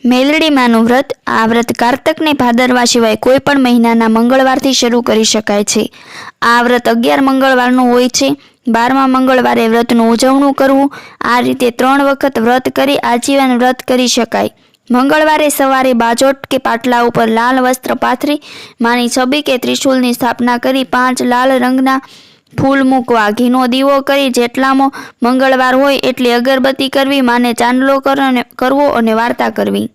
મેલડીમાંનું વ્રત. આ વ્રત કારતકને ભાદરવા સિવાય કોઈ પણ મહિનાના મંગળવારથી શરૂ કરી શકાય છે. આ વ્રત 11 મંગળવારનું હોય છે. 12મા મંગળવારે વ્રતનું ઉજવણું કરવું. આ રીતે 3 વખત વ્રત કરી આજીવન વ્રત કરી શકાય. મંગળવારે સવારે બાજોટ કે પાટલા ઉપર લાલ વસ્ત્ર પાથરી માની છબી કે ત્રિશૂલની સ્થાપના કરી 5 લાલ રંગના ફૂલ મૂકવા. ઘીનો દીવો કરી જેટલામાં મંગળવાર હોય એટલી અગરબત્તી કરવી. માને ચાંદલો કરવો અને વાર્તા કરવી.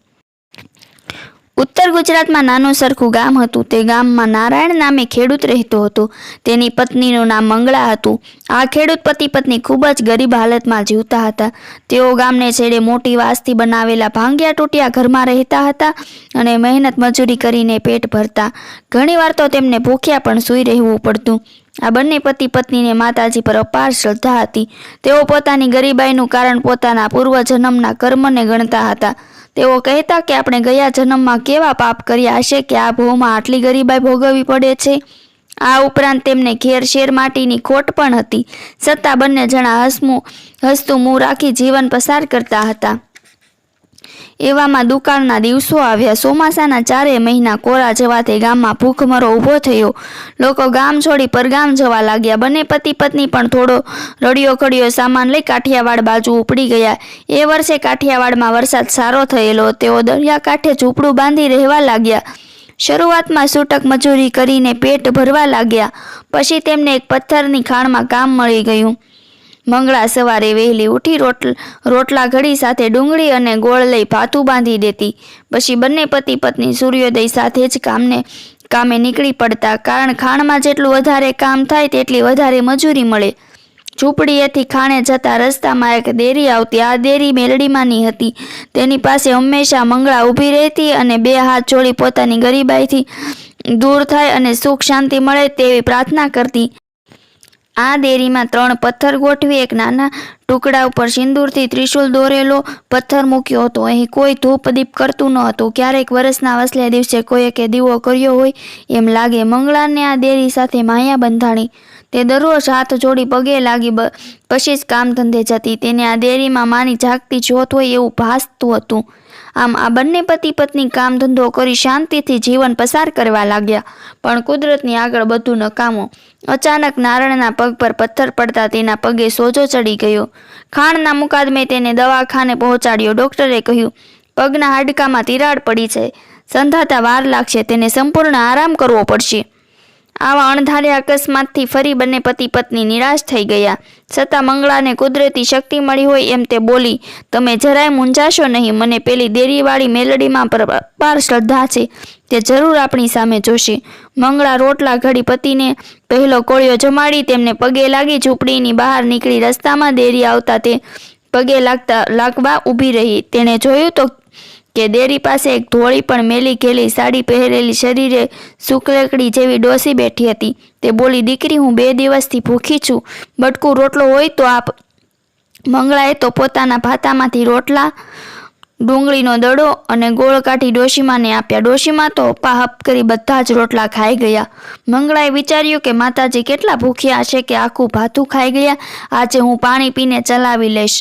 ઉત્તર ગુજરાતમાં નાનું સરખું ગામ હતું. તે ગામમાં નારાયણ નામે ખેડૂત રહેતો હતો. તેની પત્નીનું નામ મંગળા હતું. આ ખેડૂત પતિ પત્ની ખૂબ જ ગરીબ હાલતમાં જીવતા હતા. તેઓ ગામને છેડે મોટી વાસથી બનાવેલા ભાંગ્યા તૂટ્યા ઘરમાં રહેતા હતા અને મહેનત મજૂરી કરીને પેટ ભરતા. ઘણીવાર તો તેમને ભૂખ્યા પણ સૂઈ રહેવું પડતું. આ બંને પતિ પત્નીને માતાજી પર અપાર શ્રદ્ધા હતી. તેઓ પોતાની ગરીબાઈનું કારણ પોતાના પૂર્વજન્મના કર્મને ગણતા હતા. તેઓ કહેતા કે આપણે ગયા જન્મમાં કેવા પાપ કર્યા હશે કે આ ભવમાં આટલી ગરીબાઈ ભોગવવી પડે છે. આ ઉપરાંત તેમને ઘેર શેર માટીની ખોટ પણ હતી. છતાં બંને જણા હસતું મું રાખી જીવન પસાર કરતા હતા. એવામાં દુકાળના દિવસો આવ્યા. ચોમાસાના 4 મહિના કોરા જવાથી ગામમાં ભૂખમરો ઊભો થયો. લોકો ગામ છોડી પરગામ જવા લાગ્યા. બંને પતિ પત્ની પણ થોડો રડિયો ખડિયો સામાન લઈ કાઠિયાવાડ બાજુ ઉપડી ગયા. એ વર્ષે કાઠિયાવાડમાં વરસાદ સારો થયેલો. તેઓ દરિયાકાંઠે ઝૂંપડું બાંધી રહેવા લાગ્યા. શરૂઆતમાં છૂટક મજૂરી કરીને પેટ ભરવા લાગ્યા. પછી તેમને એક પથ્થરની ખાણમાં કામ મળી ગયું. મંગળા સવારે વહેલી ઉઠી રોટલા ઘડી સાથે ડુંગળી અને ગોળ લઈ ભાથું બાંધી દેતી. પછી બંને પતિ પત્ની સૂર્યોદય સાથે જ કામે નીકળી પડતા. કારણ ખાણમાં જેટલું વધારે કામ થાય તેટલી વધારે મજૂરી મળે. ઝૂંપડીએથી ખાણે જતા રસ્તામાં એક દેરી આવતી. આ દેરી મેલડીમાંની હતી. તેની પાસે હંમેશા મંગળા ઊભી રહેતી અને 2 હાથ જોડી પોતાની ગરીબાઈથી દૂર થાય અને સુખ શાંતિ મળે તેવી પ્રાર્થના કરતી. આ દેરીમાં 3 પથ્થર ગોઠવી એક નાના ટુકડા ઉપર સિંદૂરથી ત્રિશૂલ દોરેલો પથ્થર મૂક્યો હતો. અહીં કોઈ ધૂપ દીપ કરતું ન હતું. ક્યારેક વરસના વસલે દિવસે કોઈએ દીવો કર્યો હોય એમ લાગે. મંગળાને આ દેરી સાથે માયા બંધાણી. તે દરરોજ હાથ જોડી પગે લાગી પછી જ કામ ધંધે જતી. તેને આ દેરીમાં માની જાગતી જોત હોય એવું ભાસતું હતું. આમ આ બંને પતિ પત્ની કામ ધંધો કરી શાંતિથી જીવન પસાર કરવા લાગ્યા. પણ કુદરતની આગળ બધું નકામું. અચાનક નારણના પગ પર પથ્થર પડતા તેના પગે સોજો ચડી ગયો. ખાણના મુકાદમે તેને દવાખાને પહોંચાડ્યો. ડોક્ટરે કહ્યું, પગના હાડકામાં તિરાડ પડી છે. સંધાતા વાર લાગશે. તેને સંપૂર્ણ આરામ કરવો પડશે. આવા અણધાર્યા અકસ્માતથી ફરી બંને પતિ પત્ની નિરાશ થઈ ગયા. છતાં મંગળાને કુદરતી શક્તિ મળી હોય એમ તે બોલી, તમે જરાય મૂંઝાશો નહીં. મને પેલી દેરીવાળી મેલડીમાં પર અપાર શ્રદ્ધા છે. તે જરૂર આપણી સામે જોશે. મંગળા રોટલા ઘડી પતિને પહેલો કોળિયો જમાડી તેમને પગે લાગી ઝૂંપડીની બહાર નીકળી. રસ્તામાં દેરી આવતા તે પગે લાગવા ઊભી રહી. તેણે જોયું તો કે દેરી પાસે એક ધોળી પણ મેલી ઘેલી સાડી પહેરેલી શરીરે સુકલકડી જેવી ડોસી બેઠી હતી. તે બોલી, દીકરી, હું 2 દિવસથી ભૂખી છું. બટકું રોટલો હોય તો આપ. મંગળાએ તો પોતાના ભાતામાંથી રોટલા, ડુંગળીનો દડો અને ગોળ કાઢી ડોશીમાને આપ્યા. ડોશીમા તો હપાહપ કરી બધા જ રોટલા ખાઈ ગયા. મંગળાએ વિચાર્યું કે માતાજી કેટલા ભૂખ્યા હશે કે આખું ભાથું ખાઈ ગયા. આજે હું પાણી પીને ચલાવી લઈશ.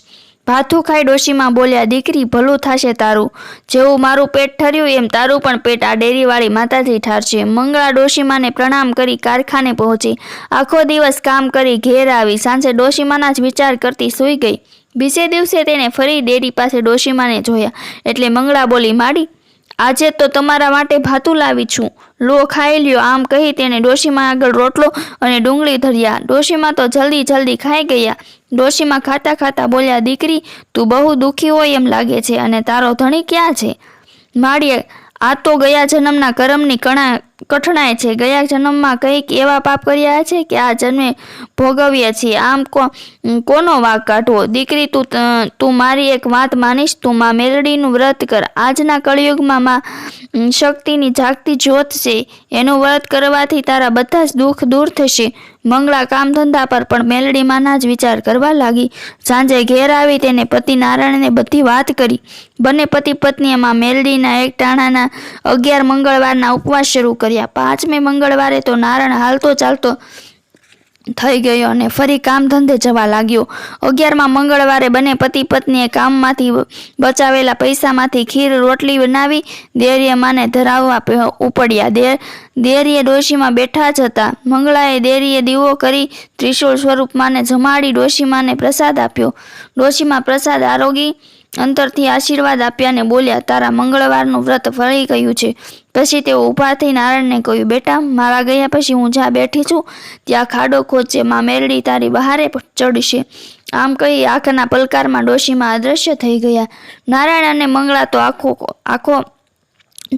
ભાથું ખાઈ ડોશીમાં બોલ્યા, દીકરી, ભલું થશે તારું. જેવું મારું પેટ ઠર્યું એમ તારું પણ પેટ આ ડેરીવાળી માતાજી ઠારશે. મંગળા ડોશીમાને પ્રણામ કરી કારખાને પહોંચી. આખો દિવસ કામ કરી ઘેર આવી. સાંજે ડોશીમાના જ વિચાર કરતી સૂઈ ગઈ. બીજે દિવસે તેને ફરી ડેરી પાસે ડોશીમાને જોયા એટલે મંગળા બોલી, માડી, આજે તો તમારા માટે ભાતું લાવી છું, લો ખાઈ લ્યો. આમ કહી તેને ડોશીમા આગળ રોટલો અને ડુંગળી ધર્યા. ડોશીમા તો જલ્દી ખાઈ ગયા. ડોશીમા ખાતા ખાતા બોલ્યા, દીકરી, તું બહુ દુઃખી હોય એમ લાગે છે અને તારો ધણી ક્યાં છે? માડીએ, આ તો ગયા જન્મના કરમની કઠણાય છે. ગયા જન્મમાં કંઈક એવા પાપ કર્યા છે કે આ જન્મે ભોગવીએ છીએ. આમ કોનો વાંક કાઢવો? દીકરી, તું મારી એક વાત માનીશ. તું માં મેલડીનું વ્રત કર. આજના કળિયુગમાં માં શક્તિની જાગતી જ્યોત છે. એનું વ્રત કરવાથી તારા બધા જ દુઃખ દૂર થશે. મંગળા કામ ધંધા પર પણ મેલડીમાંના જ વિચાર કરવા લાગી. સાંજે ઘેર આવી તેને પતિ નારાયણને બધી વાત કરી. બંને પતિ પત્નીએ માં મેલડીના એક ટાણાના 11 મંગળવારના ઉપવાસ શરૂ કર્યા. 5મે મંગળવારે તો નારાયણ હાલતો ચાલતો થઈ ગયો અને ફરી કામ ધંધે જવા લાગ્યો. 11મા મંગળવારે બંને પતિ પત્નીએ કામમાંથી બચાવેલા પૈસામાંથી ખીર રોટલી બનાવી દેરીએ માને ધરાવવા ઉપડ્યા. દેરીએ ડોશીમાં બેઠા જ હતા. મંગળાએ દેરીએ દીવો કરી ત્રિશૂળ સ્વરૂપ માને જમાડી ડોશીમાને પ્રસાદ આપ્યો. ડોશીમાં પ્રસાદ આરોગી અંતરથી આશીર્વાદ આપ્યા અને બોલ્યા, તારા મંગળવારનું વ્રત ફળી ગયું છે. પછી તેઓ ઊભા થઈ નારાયણને કહ્યું, બેટા, મારા ગયા પછી હું જ્યાં બેઠી છું ત્યાં ખાડો ખોદજે, માં મેરડી તારી બહારે ચડશે. આમ કહી આંખના પલકારમાં ડોશીમાં અદૃશ્ય થઈ ગયા. નારાયણ અને મંગળા તો આખો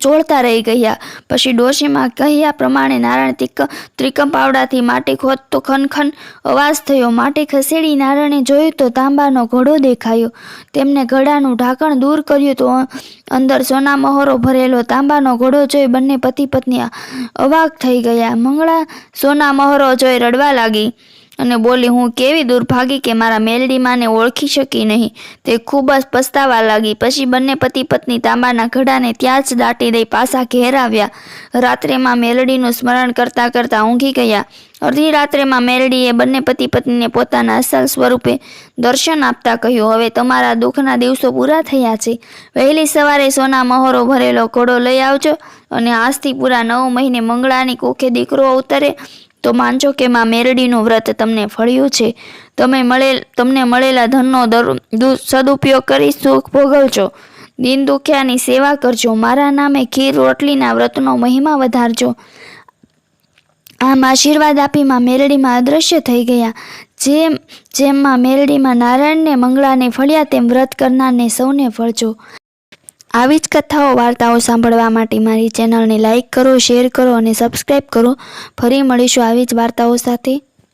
જોડતા રહી ગયા. પછી ડોશીમાં કહ્યા પ્રમાણે નારાયણ ત્રિકમ પાવડાથી માટી ખોદતો ખનખન અવાજ થયો. માટી ખસેડી નારાયણે જોયું તો તાંબાનો ઘડો દેખાયો. તેમને ઘડાનું ઢાંકણ દૂર કર્યું તો અંદર સોના મહોરો ભરેલો તાંબાનો ઘડો જોઈ બંને પતિ પત્ની અવાક થઈ ગયા. મંગળા સોના મહોરો જોઈ રડવા લાગી અને બોલી, હું કેવી દુર્ભાગી કે મારા મેલડી માને ઓળખી શકી નહીં. તે ખૂબ જ પસ્તાવા લાગી. પછી બંને પતિ પત્ની તાંબાના ઘડાને ત્યાં જ દાટી દઈ પાછા ઘેર આવ્યા. રાત્રેમાં મેલડીનું સ્મરણ કરતા કરતા ઊંઘી ગયા. અડધી રાત્રેમાં મેલડીએ બંને પતિ પત્નીને પોતાના અસલ સ્વરૂપે દર્શન આપતા કહ્યું, હવે તમારા દુઃખના દિવસો પૂરા થયા છે. વહેલી સવારે સોના મહોરો ભરેલો ઘોડો લઈ આવજો અને આજથી પૂરા 9 મહિને મંગળાની કોખે દીકરો અવતરે તો માનજો કે માં મેરડીનું વ્રત તમને ફળ્યું છે. તમને મળેલા ધનનો સદુપયોગ કરી સુખ ભોગવજો. દીન દુખ્યાની સેવા કરજો. મારા નામે ખીર રોટલીના વ્રતનો મહિમા વધારજો. આમ આશીર્વાદ આપી માં મેરડીમાં અદૃશ્ય થઈ ગયા. જેમ માં મેરડીમાં નારાયણને મંગળાને ફળ્યા તેમ વ્રત કરનારને સૌને ફળજો. આવી જ કથાઓ વાર્તાઓ સાંભળવા માટે મારી ચેનલને લાઈક કરો, શેર કરો અને સબસ્ક્રાઈબ કરો. ફરી મળીશું આવી જ વાર્તાઓ સાથે.